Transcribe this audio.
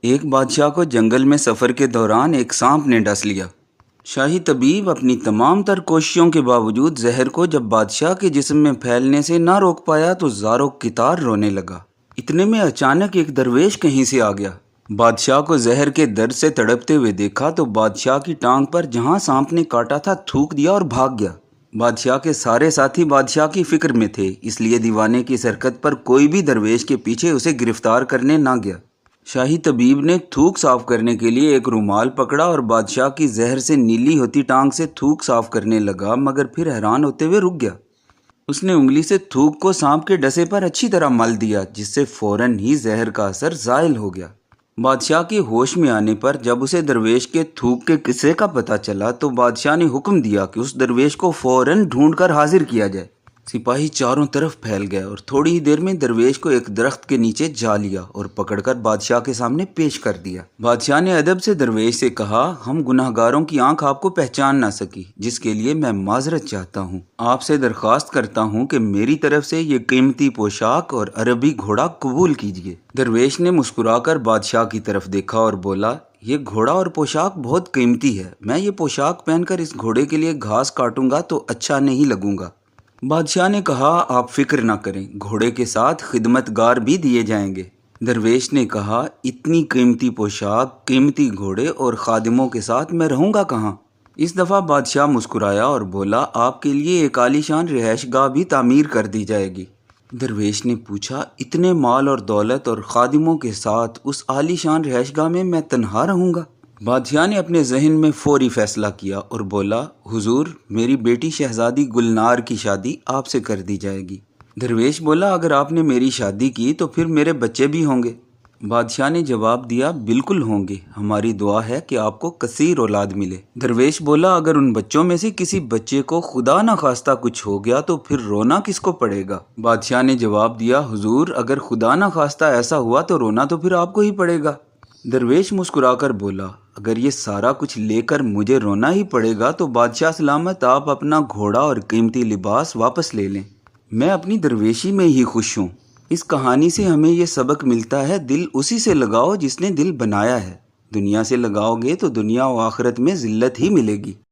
ایک بادشاہ کو جنگل میں سفر کے دوران ایک سانپ نے ڈس لیا۔ شاہی طبیب اپنی تمام تر کوششوں کے باوجود زہر کو جب بادشاہ کے جسم میں پھیلنے سے نہ روک پایا تو زاروں کتار رونے لگا۔ اتنے میں اچانک ایک درویش کہیں سے آ گیا۔ بادشاہ کو زہر کے درد سے تڑپتے ہوئے دیکھا تو بادشاہ کی ٹانگ پر جہاں سانپ نے کاٹا تھا تھوک دیا اور بھاگ گیا۔ بادشاہ کے سارے ساتھی بادشاہ کی فکر میں تھے، اس لیے دیوانے کی حرکت پر کوئی بھی درویش کے پیچھے اسے گرفتار کرنے نہ گیا۔ شاہی طبیب نے تھوک صاف کرنے کے لیے ایک رومال پکڑا اور بادشاہ کی زہر سے نیلی ہوتی ٹانگ سے تھوک صاف کرنے لگا، مگر پھر حیران ہوتے ہوئے رک گیا۔ اس نے انگلی سے تھوک کو سانپ کے ڈسے پر اچھی طرح مل دیا، جس سے فوراً ہی زہر کا اثر زائل ہو گیا۔ بادشاہ کے ہوش میں آنے پر جب اسے درویش کے تھوک کے قصے کا پتہ چلا تو بادشاہ نے حکم دیا کہ اس درویش کو فوراً ڈھونڈ کر حاضر کیا جائے۔ سپاہی چاروں طرف پھیل گئے اور تھوڑی ہی دیر میں درویش کو ایک درخت کے نیچے جا لیا اور پکڑ کر بادشاہ کے سامنے پیش کر دیا۔ بادشاہ نے ادب سے درویش سے کہا، ہم گناہ گاروں کی آنکھ آپ کو پہچان نہ سکی، جس کے لیے میں معذرت چاہتا ہوں۔ آپ سے درخواست کرتا ہوں کہ میری طرف سے یہ قیمتی پوشاک اور عربی گھوڑا قبول کیجیے۔ درویش نے مسکرا کر بادشاہ کی طرف دیکھا اور بولا، یہ گھوڑا اور پوشاک بہت قیمتی ہے، میں یہ پوشاک پہن کر اس گھوڑے کے لیے گھاس کاٹوں گا تو اچھا نہیں لگوں گا۔ بادشاہ نے کہا، آپ فکر نہ کریں، گھوڑے کے ساتھ خدمت گار بھی دیے جائیں گے۔ درویش نے کہا، اتنی قیمتی پوشاک، قیمتی گھوڑے اور خادموں کے ساتھ میں رہوں گا کہاں؟ اس دفعہ بادشاہ مسکرایا اور بولا، آپ کے لیے ایک عالی شان رہائش گاہ بھی تعمیر کر دی جائے گی۔ درویش نے پوچھا، اتنے مال اور دولت اور خادموں کے ساتھ اس عالی شان رہائش گاہ میں تنہا رہوں گا؟ بادشاہ نے اپنے ذہن میں فوری فیصلہ کیا اور بولا، حضور، میری بیٹی شہزادی گلنار کی شادی آپ سے کر دی جائے گی۔ درویش بولا، اگر آپ نے میری شادی کی تو پھر میرے بچے بھی ہوں گے؟ بادشاہ نے جواب دیا، بالکل ہوں گے، ہماری دعا ہے کہ آپ کو کثیر اولاد ملے۔ درویش بولا، اگر ان بچوں میں سے کسی بچے کو خدا نہ خواستہ کچھ ہو گیا تو پھر رونا کس کو پڑے گا؟ بادشاہ نے جواب دیا، حضور، اگر خدا نہ خواستہ ایسا ہوا تو رونا تو پھر آپ کو ہی پڑے گا۔ درویش مسکرا کر بولا، اگر یہ سارا کچھ لے کر مجھے رونا ہی پڑے گا تو بادشاہ سلامت، آپ اپنا گھوڑا اور قیمتی لباس واپس لے لیں، میں اپنی درویشی میں ہی خوش ہوں۔ اس کہانی سے ہمیں یہ سبق ملتا ہے، دل اسی سے لگاؤ جس نے دل بنایا ہے۔ دنیا سے لگاؤ گے تو دنیا و آخرت میں ذلت ہی ملے گی۔